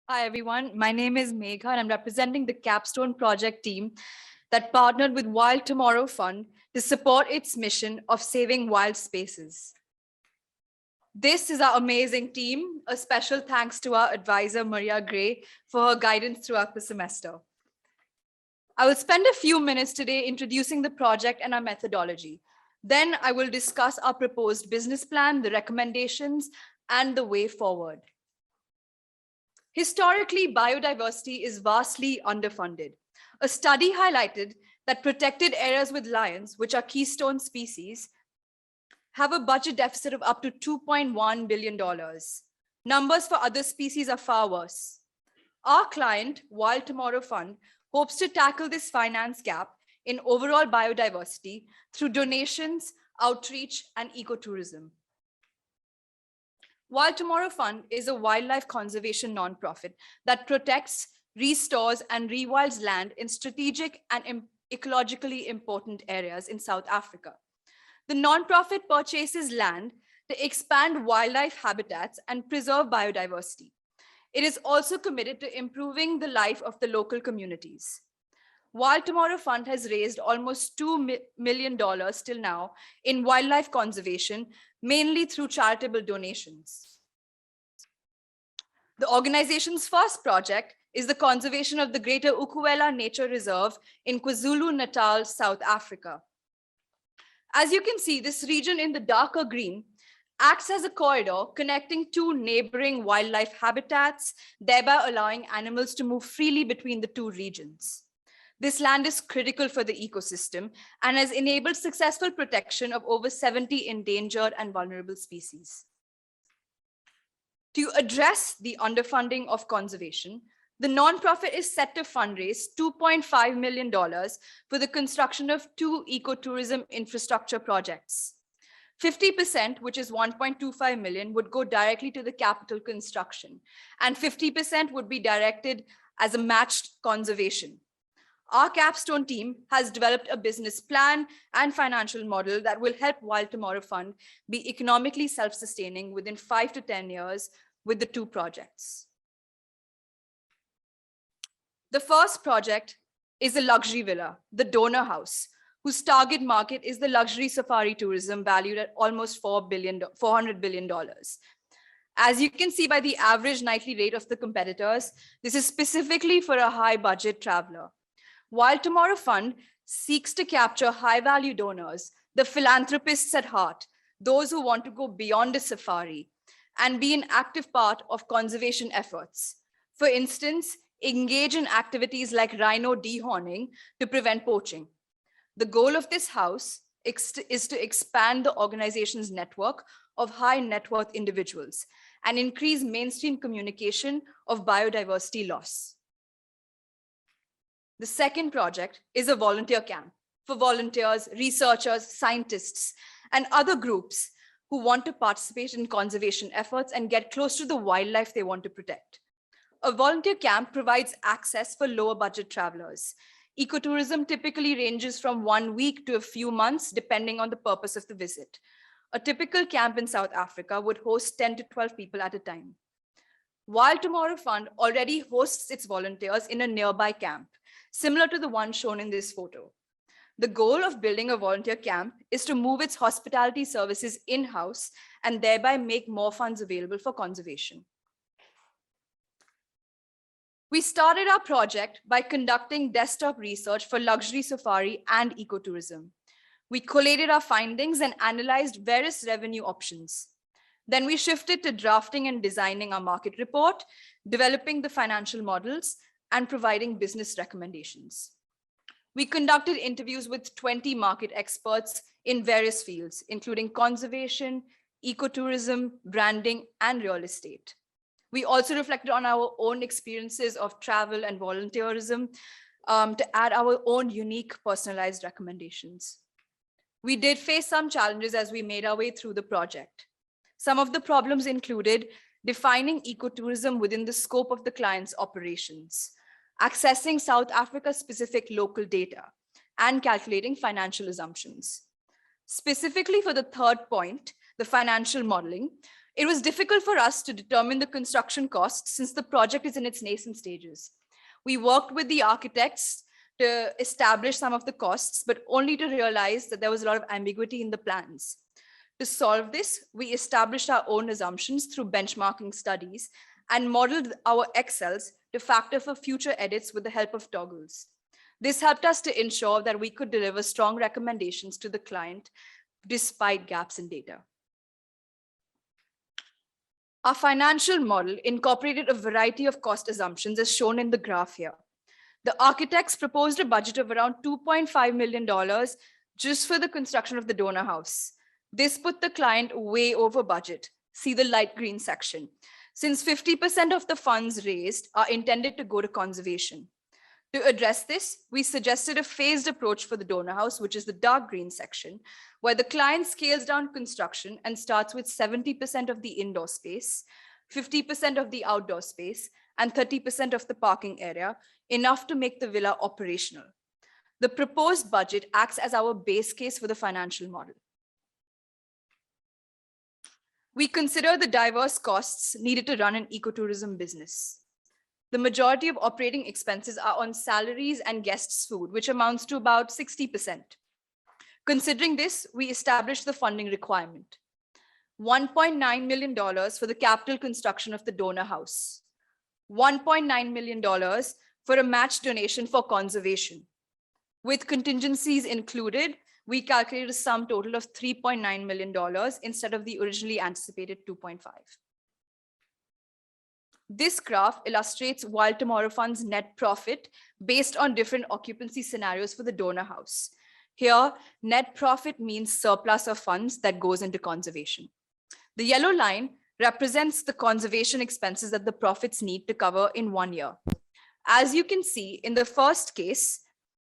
Hi, everyone. My name is Megha, and I'm representing the Capstone project team that partnered with Wild Tomorrow Fund to support its mission of saving wild spaces. This is our amazing team. A special thanks to our advisor, Maria Gray, for her guidance throughout the semester. I will spend a few minutes today introducing the project and our methodology. Then I will discuss our proposed business plan, the recommendations, and the way forward. Historically, biodiversity is vastly underfunded. A study highlighted that protected areas with lions, which are keystone species, have a budget deficit of up to $2.1 billion. Numbers for other species are far worse. Our client, Wild Tomorrow Fund, hopes to tackle this finance gap in overall biodiversity through donations, outreach, and ecotourism. Wild Tomorrow Fund is a wildlife conservation nonprofit that protects, restores, and rewilds land in strategic and ecologically important areas in South Africa. The nonprofit purchases land to expand wildlife habitats and preserve biodiversity. It is also committed to improving the life of the local communities. Wild Tomorrow Fund has raised almost $2 million till now in wildlife conservation, mainly through charitable donations. The organization's first project is the conservation of the Greater Ukuela Nature Reserve in KwaZulu-Natal, South Africa. As you can see, this region in the darker green acts as a corridor connecting two neighboring wildlife habitats, thereby allowing animals to move freely between the two regions. This land is critical for the ecosystem and has enabled successful protection of over 70 endangered and vulnerable species. To address the underfunding of conservation, the nonprofit is set to fundraise $2.5 million for the construction of 2 ecotourism infrastructure projects. 50%, which is 1.25 million, would go directly to the capital construction, and 50% would be directed as a matched conservation. Our Capstone team has developed a business plan and financial model that will help Wild Tomorrow Fund be economically self-sustaining within 5 to 10 years with the 2 projects. The first project is a luxury villa, the Donor House, whose target market is the luxury safari tourism valued at almost $400 billion. As you can see by the average nightly rate of the competitors, this is specifically for a high budget traveler. Wild Tomorrow Fund seeks to capture high-value donors, the philanthropists at heart, those who want to go beyond a safari and be an active part of conservation efforts. For instance, engage in activities like rhino dehorning to prevent poaching. The goal of this house is to expand the organization's network of high net worth individuals and increase mainstream communication of biodiversity loss. The second project is a volunteer camp for volunteers, researchers, scientists, and other groups who want to participate in conservation efforts and get close to the wildlife they want to protect. A volunteer camp provides access for lower budget travelers. Ecotourism typically ranges from 1 week to a few months, depending on the purpose of the visit. A typical camp in South Africa would host 10 to 12 people at a time. Wild Tomorrow Fund already hosts its volunteers in a nearby camp, similar to the one shown in this photo. The goal of building a volunteer camp is to move its hospitality services in-house and thereby make more funds available for conservation. We started our project by conducting desktop research for luxury safari and ecotourism. We collated our findings and analyzed various revenue options. Then we shifted to drafting and designing our market report, developing the financial models, and providing business recommendations. We conducted interviews with 20 market experts in various fields, including conservation, ecotourism, branding, and real estate. We also reflected on our own experiences of travel and volunteerism to add our own unique personalized recommendations. We did face some challenges as we made our way through the project. Some of the problems included defining ecotourism within the scope of the client's operations, accessing South Africa-specific local data, and calculating financial assumptions. Specifically for the third point, the financial modeling, It was difficult for us to determine the construction costs since the project is in its nascent stages. We worked with the architects to establish some of the costs, but only to realize that there was a lot of ambiguity in the plans. To solve this, we established our own assumptions through benchmarking studies and modeled our Excels to factor for future edits with the help of toggles. This helped us to ensure that we could deliver strong recommendations to the client despite gaps in data. Our financial model incorporated a variety of cost assumptions as shown in the graph here. The architects proposed a budget of around $2.5 million just for the construction of the donor house. This put the client way over budget. See the light green section, since 50% of the funds raised are intended to go to conservation. To address this, we suggested a phased approach for the donor house, which is the dark green section, where the client scales down construction and starts with 70% of the indoor space, 50% of the outdoor space, and 30% of the parking area, enough to make the villa operational. The proposed budget acts as our base case for the financial model. We consider the diverse costs needed to run an ecotourism business. The majority of operating expenses are on salaries and guests' food, which amounts to about 60%. Considering this, we established the funding requirement. $1.9 million for the capital construction of the donor house. $1.9 million for a match donation for conservation. With contingencies included, we calculated a sum total of $3.9 million instead of the originally anticipated 2.5. This graph illustrates Wild Tomorrow Fund's net profit based on different occupancy scenarios for the donor house. Here, net profit means surplus of funds that goes into conservation. The yellow line represents the conservation expenses that the profits need to cover in 1 year. As you can see, in the first case,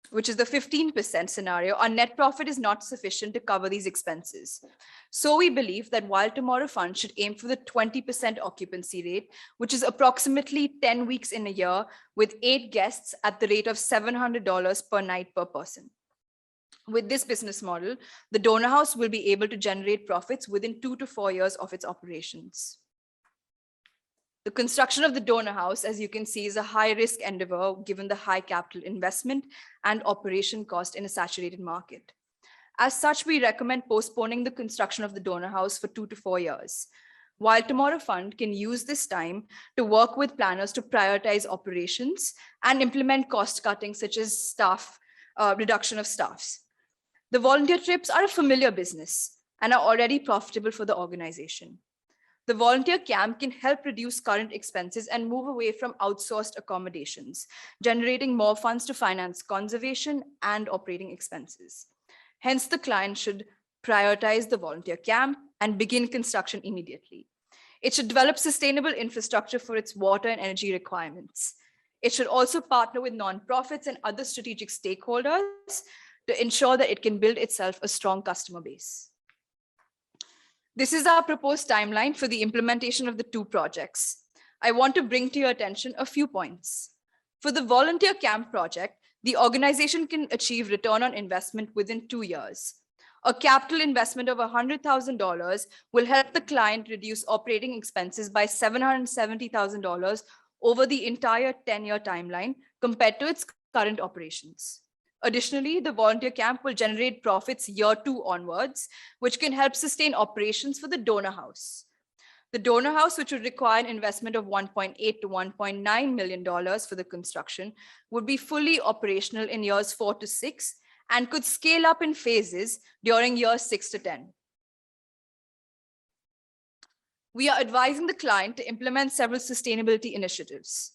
which is the 15% scenario, our net profit is not sufficient to cover these expenses. So we believe that Wild Tomorrow Fund should aim for the 20% occupancy rate, which is approximately 10 weeks in a year with 8 guests at the rate of $700 per night per person. With this business model, the donor house will be able to generate profits within 2 to 4 years of its operations. The construction of the donor house, as you can see, is a high-risk endeavor given the high capital investment and operation cost in a saturated market. As such, we recommend postponing the construction of the donor house for 2 to 4 years. Wild Tomorrow Fund can use this time to work with planners to prioritize operations and implement cost cutting, such as reduction of staffs. The volunteer trips are a familiar business and are already profitable for the organization. The volunteer camp can help reduce current expenses and move away from outsourced accommodations, generating more funds to finance conservation and operating expenses. Hence, the client should prioritize the volunteer camp and begin construction immediately. It should develop sustainable infrastructure for its water and energy requirements. It should also partner with nonprofits and other strategic stakeholders to ensure that it can build itself a strong customer base. This is our proposed timeline for the implementation of the 2 projects. I want to bring to your attention a few points. For the volunteer camp project, the organization can achieve return on investment within 2 years. A capital investment of $100,000 will help the client reduce operating expenses by $770,000 over the entire 10-year timeline compared to its current operations. Additionally, the volunteer camp will generate profits year 2 onwards, which can help sustain operations for the donor house. The donor house, which would require an investment of $1.8 to $1.9 million for the construction, would be fully operational in years 4 to 6 and could scale up in phases during years 6 to 10. We are advising the client to implement several sustainability initiatives.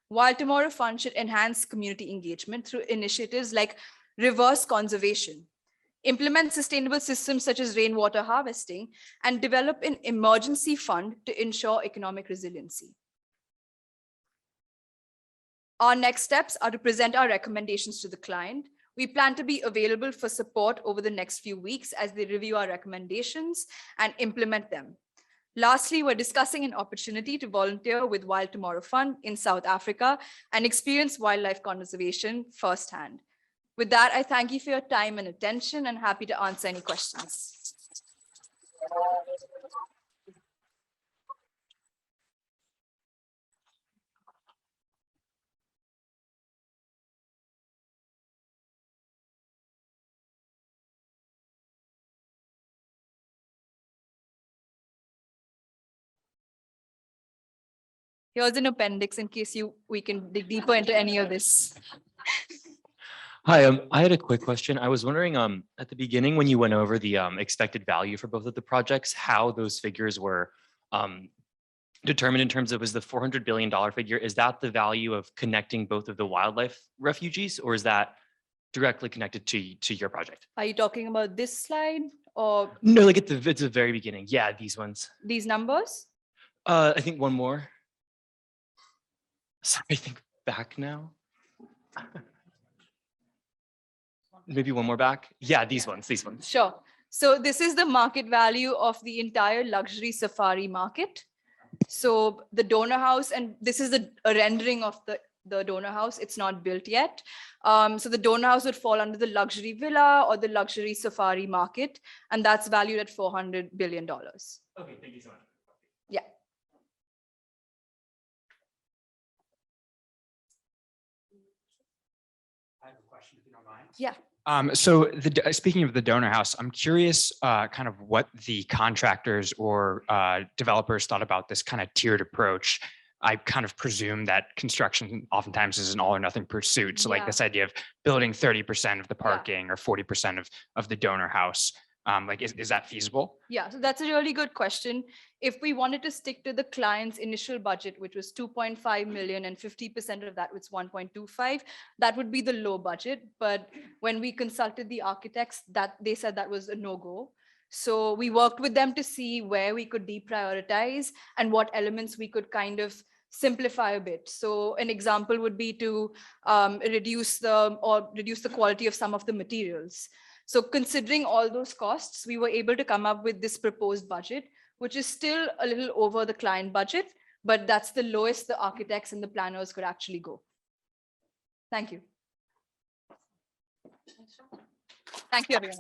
Wild Tomorrow Fund should enhance community engagement through initiatives like reverse conservation, implement sustainable systems such as rainwater harvesting, and develop an emergency fund to ensure economic resiliency. Our next steps are to present our recommendations to the client. We plan to be available for support over the next few weeks as they review our recommendations and implement them. Lastly, we're discussing an opportunity to volunteer with Wild Tomorrow Fund in South Africa and experience wildlife conservation firsthand. With that, I thank you for your time and attention and happy to answer any questions. Here's an appendix in case we can dig deeper into any of this. Hi, I had a quick question. I was wondering, at the beginning, when you went over the expected value for both of the projects, how those figures were determined in terms of, was the $400 billion figure, is that the value of connecting both of the wildlife refuges, or is that directly connected to your project? Are you talking about this slide or No, like at the very beginning. Yeah, these ones. these numbers? I think one more. Sorry, I think back now. Maybe one more back. Yeah, these ones. Sure. So this is the market value of the entire luxury safari market. So the donor house, and this is a rendering of the donor house. It's not built yet. So the donor house would fall under the luxury villa or the luxury safari market, and that's valued at $400 billion. Okay, thank you so much. Yeah. I have a question, if you don't mind. Yeah. So speaking of the donor house, I'm curious kind of what the contractors or developers thought about this kind of tiered approach. I kind of presume that construction oftentimes is an all or nothing pursuit. So like this idea of building 30% of the parking or 40% of the donor house. Like, is that feasible? Yeah, so that's a really good question. If we wanted to stick to the client's initial budget, which was 2.5 million and 50% of that was 1.25, that would be the low budget. But when we consulted the architects, that they said that was a no-go. So we worked with them to see where we could deprioritize and what elements we could kind of simplify a bit. So an example would be to reduce the quality of some of the materials. So considering all those costs, we were able to come up with this proposed budget, which is still a little over the client budget, but that's the lowest the architects and the planners could actually go. Thank you. Thank you, everyone.